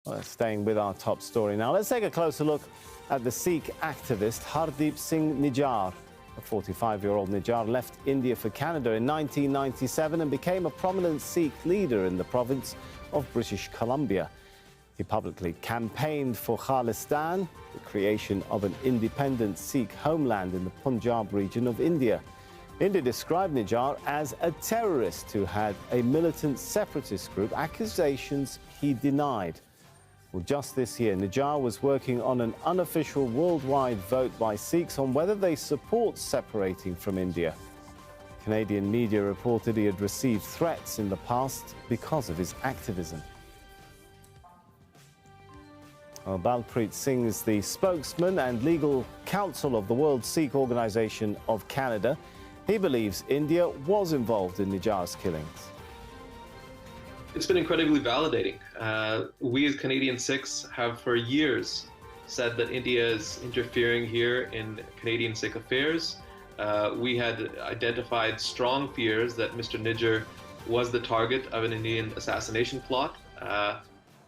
Well, staying with our top story now, let's take a closer look at the Sikh activist Hardeep Singh Nijjar. The 45-year-old Nijjar left India for Canada in 1997 and became a prominent Sikh leader in the province of British Columbia. He publicly campaigned for Khalistan, the creation of an independent Sikh homeland in the Punjab region of India. India described Nijjar as a terrorist who had a militant separatist group, accusations he denied. Well, just this year, Nijjar was working on an unofficial worldwide vote by Sikhs on whether they support separating from India. Canadian media reported he had received threats in the past because of his activism. Well, Bharatiya Singh is the spokesman and legal counsel of the World Sikh Organization of Canada. He believes India was involved in Nijjar's killings. It's been incredibly validating. We as Canadian Sikhs have for years said that India is interfering here in Canadian Sikh affairs. We had identified strong fears that Mr. Nijjar was the target of an Indian assassination plot.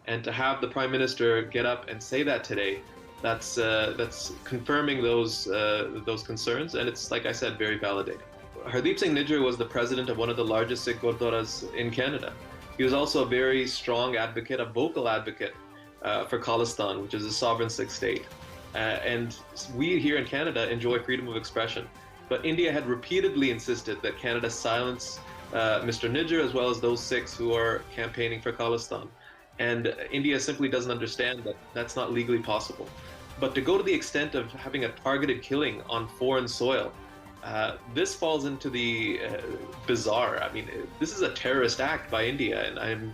And to have the Prime Minister get up and say that today, that's confirming those concerns, and it's, like I said, very validating. Hardeep Singh Nijjar was the president of one of the largest Sikh gurdwaras in Canada. He was also a very strong advocate, a vocal advocate for Khalistan, which is a sovereign Sikh state. And we here in Canada enjoy freedom of expression. But India had repeatedly insisted that Canada silence Mr. Nijjar as well as those Sikhs who are campaigning for Khalistan. And India simply doesn't understand that that's not legally possible. But to go to the extent of having a targeted killing on foreign soil, this falls into the bizarre. I mean, this is a terrorist act by India, and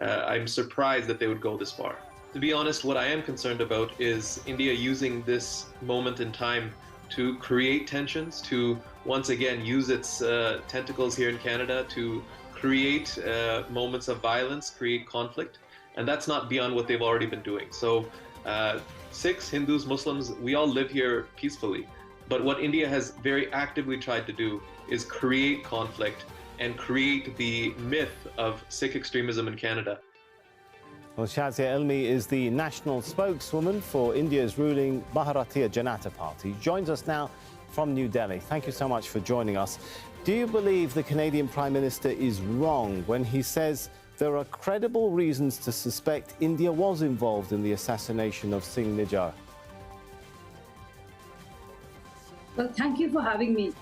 I'm surprised that they would go this far. To be honest, what I am concerned about is India using this moment in time to create tensions, to once again use its tentacles here in Canada to create moments of violence, create conflict, and that's not beyond what they've already been doing. So Sikhs, Hindus, Muslims, we all live here peacefully. But what India has very actively tried to do is create conflict and create the myth of Sikh extremism in Canada. Well, Shazia Ilmi is the national spokeswoman for India's ruling Bharatiya Janata Party. Joins us now from New Delhi. Thank you so much for joining us. Do you believe the Canadian Prime Minister is wrong when he says there are credible reasons to suspect India was involved in the assassination of Singh Nijjar? Well, thank you for having me.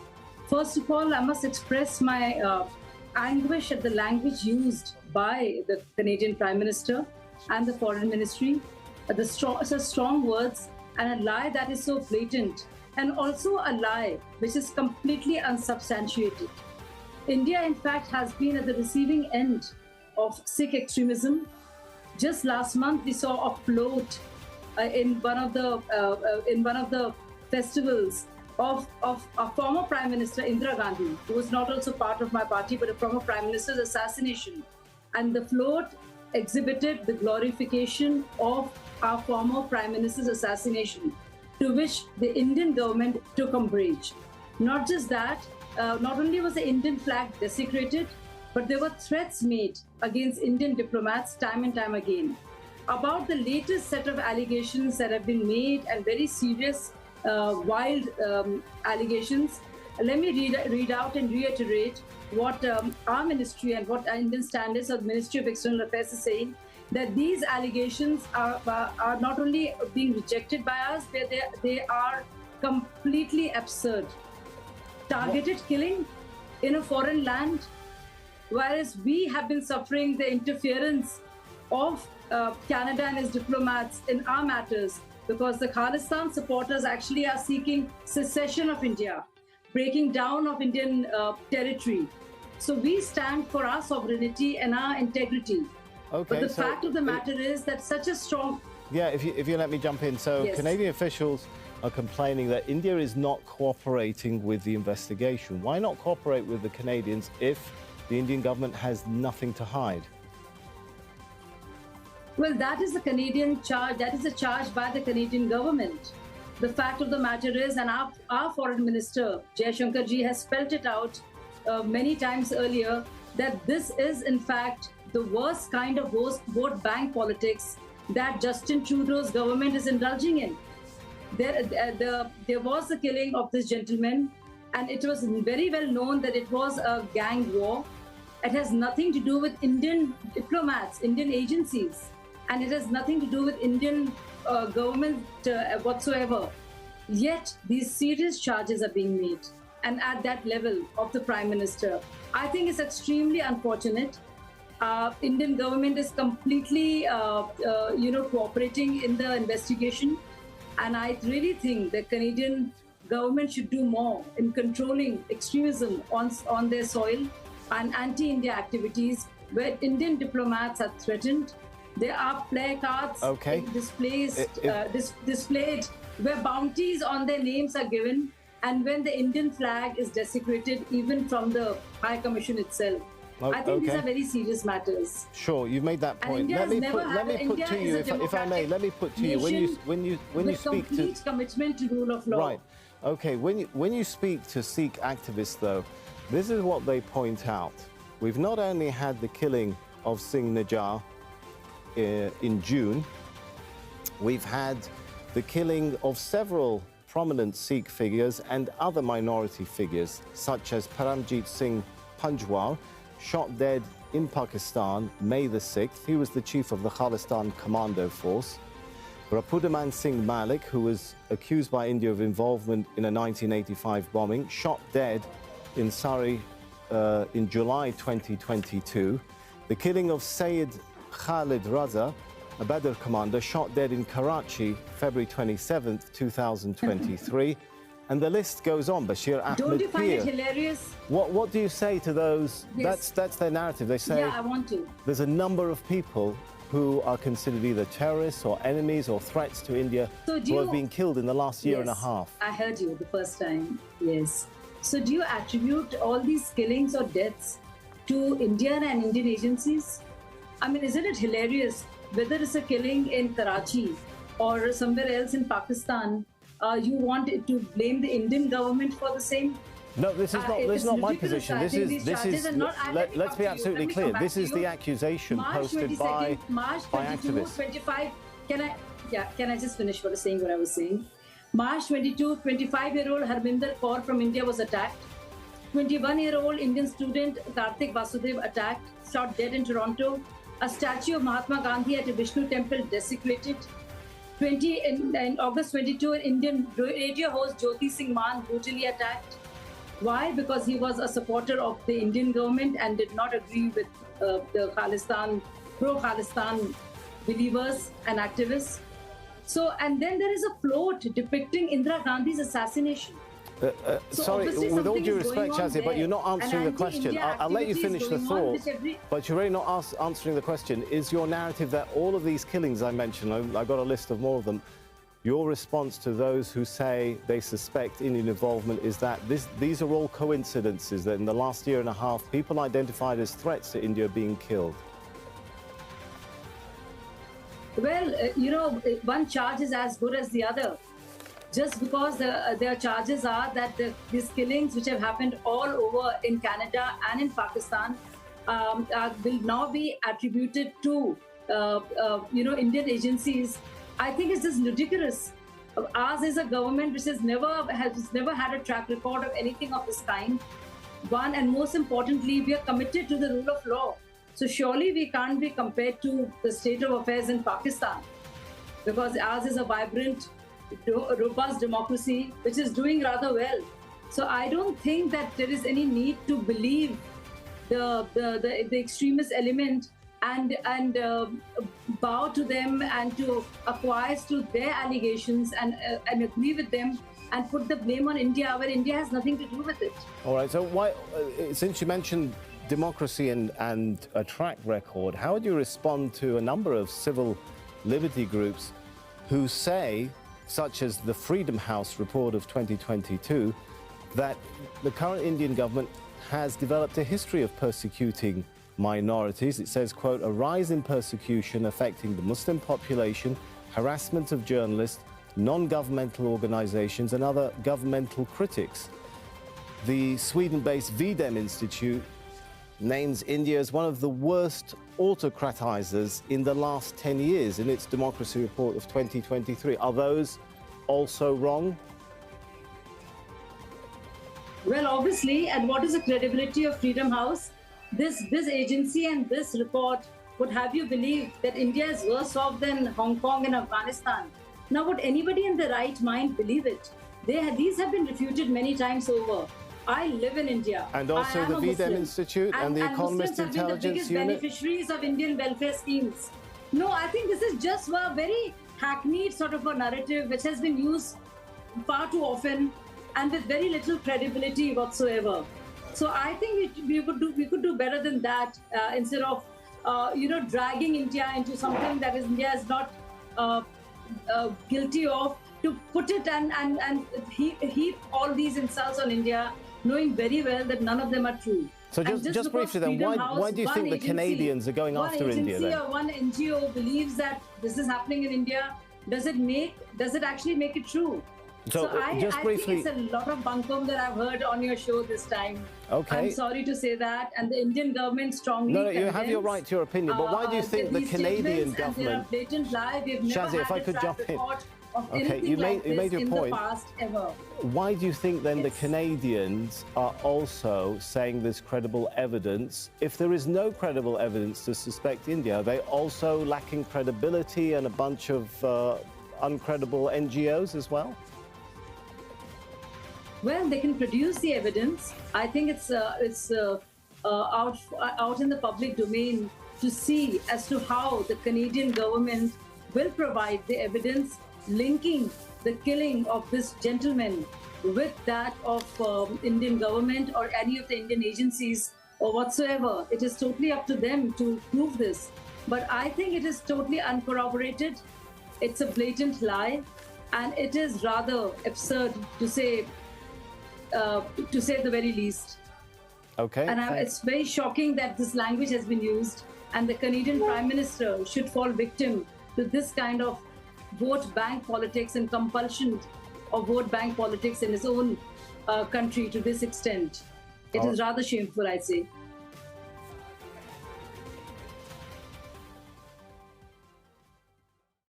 First of all, I must express my anguish at the language used by the Canadian Prime Minister and the Foreign Ministry. Strong words and a lie that is so blatant, and also a lie which is completely unsubstantiated. India, in fact, has been at the receiving end of Sikh extremism. Just last month, we saw a float in one of the festivals of a former Prime Minister, Indira Gandhi, who was not also part of my party, but a former Prime Minister's assassination. And the float exhibited the glorification of our former Prime Minister's assassination, to which the Indian government took umbrage. Not just that, not only was the Indian flag desecrated, but there were threats made against Indian diplomats time and time again. About the latest set of allegations that have been made, and very serious wild allegations, let me read out and reiterate what our ministry and what Indian standards of the Ministry of External Affairs is saying, that these allegations are not only being rejected by us, but they are completely absurd. Targeted killing in a foreign land, whereas we have been suffering the interference of Canada and its diplomats in our matters, because the Khalistan supporters actually are seeking secession of India, breaking down of Indian territory. So we stand for our sovereignty and our integrity. Okay, but the fact of the matter is that such a strong... Yeah, if you let me jump in. So yes. Canadian officials are complaining that India is not cooperating with the investigation. Why not cooperate with the Canadians if the Indian government has nothing to hide? Well, that is the Canadian charge. That is a charge by the Canadian government. The fact of the matter is, and our Foreign Minister, Jaishankar ji, has spelled it out many times earlier, that this is in fact the worst kind of vote bank politics that Justin Trudeau's government is indulging in. There was the killing of this gentleman, and it was very well known that it was a gang war. It has nothing to do with Indian diplomats, Indian agencies, and it has nothing to do with Indian government whatsoever. Yet these serious charges are being made, and at that level of the Prime Minister. I think it's extremely unfortunate. Indian government is completely, cooperating in the investigation, and I really think the Canadian government should do more in controlling extremism on their soil and anti-India activities where Indian diplomats are threatened. There are placards displayed where bounties on their names are given, and when the Indian flag is desecrated, even from the High Commission itself. I think these are very serious matters. Sure, you've made that point. Let me put to you, if I may, let me put to you, when you speak to complete commitment to rule of law. Right. Okay. When you speak to Sikh activists, though, this is what they point out. We've not only had the killing of Singh Nijjar in June, we've had the killing of several prominent Sikh figures and other minority figures, such as Paramjit Singh Panjwal, shot dead in Pakistan, May the 6th. He was the chief of the Khalistan Commando Force. Rapudaman Singh Malik, who was accused by India of involvement in a 1985 bombing, shot dead in Surrey in July 2022. The killing of Sayyid Khalid Raza, a Badr commander, shot dead in Karachi, February 27th, 2023. And the list goes on. Bashir Ahmed Don't you find Peer. it hilarious? What do you say to those? Yes. That's their narrative. They say, yeah, I want to. There's a number of people who are considered either terrorists or enemies or threats to India who have been killed in the last year and a half. I heard you the first time, yes. So do you attribute all these killings or deaths to India and Indian agencies? I mean, isn't it hilarious? Whether it's a killing in Karachi or somewhere else in Pakistan, you want to blame the Indian government for the same? No, this is not my position. This is let's be absolutely clear. This is the accusation posted by activists. 25. Can I just finish what I was saying? March 22, 25-year-old Harminder Kaur from India was attacked. 21-year-old Indian student Karthik Vasudev attacked, shot dead in Toronto. A statue of Mahatma Gandhi at a Vishnu temple desecrated. In August 22, Indian radio host Jyoti Singh Man brutally attacked. Why? Because he was a supporter of the Indian government and did not agree with the Khalistan, pro-Khalistan believers and activists. So, and then there is a float depicting Indira Gandhi's assassination. Sorry, with all due respect, Shazia, but you're not answering the question. I'll let you finish the thought, but you're really not answering the question. Is your narrative that all of these killings I mentioned, I got a list of more of them, your response to those who say they suspect Indian involvement is that these are all coincidences, that in the last year and a half, people identified as threats to India are being killed? Well, one charge is as good as the other. Just because their charges are that these killings, which have happened all over in Canada and in Pakistan, will now be attributed to, Indian agencies. I think it's just ludicrous. Ours is a government which has never had a track record of anything of this kind. One, and most importantly, we are committed to the rule of law. So surely we can't be compared to the state of affairs in Pakistan, because ours is a vibrant, robust democracy which is doing rather well. So I don't think that there is any need to believe the extremist element and bow to them and to acquiesce to their allegations and agree with them and put the blame on India where India has nothing to do with it. All right, so why, since you mentioned democracy and a track record, how would you respond to a number of civil liberty groups who say, such as the Freedom House report of 2022, that the current Indian government has developed a history of persecuting minorities? It says, quote, a rise in persecution affecting the Muslim population, harassment of journalists, non-governmental organizations and other governmental critics. The Sweden-based VDEM Institute names India as one of the worst autocratizers in the last 10 years in its democracy report of 2023. Are those also wrong? Well, obviously, and what is the credibility of Freedom House? This agency and this report would have you believe that India is worse off than Hong Kong and Afghanistan. Now, would anybody in their right mind believe it? These have been refuted many times over. I live in India. And also the VDEM Institute and the Economist Muslims Intelligence have been the biggest Unit? beneficiaries of Indian welfare schemes. No, I think this is just a very hackneyed sort of a narrative which has been used far too often and with very little credibility whatsoever. So I think we could do better than that instead of dragging India into something that India is not guilty of, to put it and heap all these insults on India, knowing very well that none of them are true. So just briefly then, why do you think the Canadians are going after India then? One NGO believes that this is happening in India. Does it actually make it true? So I think it's a lot of bunkum that I've heard on your show this time. Okay. I'm sorry to say that, and the Indian government strongly No, you have your right to your opinion, but why do you think the Canadian government... blatant lie. We've never Shazia, if I could jump in. Okay, you made your point. The past ever. Why do you think then the Canadians are also saying there's credible evidence? If there is no credible evidence to suspect India, are they also lacking credibility and a bunch of uncredible NGOs as well? Well, they can produce the evidence. I think it's out in the public domain to see as to how the Canadian government will provide the evidence linking the killing of this gentleman with that of Indian government or any of the Indian agencies or whatsoever. It is totally up to them to prove this. But I think it is totally uncorroborated. It's a blatant lie, and it is rather absurd to say the very least. Okay. And it's very shocking that this language has been used, and the Canadian Prime Minister should fall victim to this kind of vote bank politics and compulsion of vote bank politics in his own country to this extent. It is rather shameful, I say.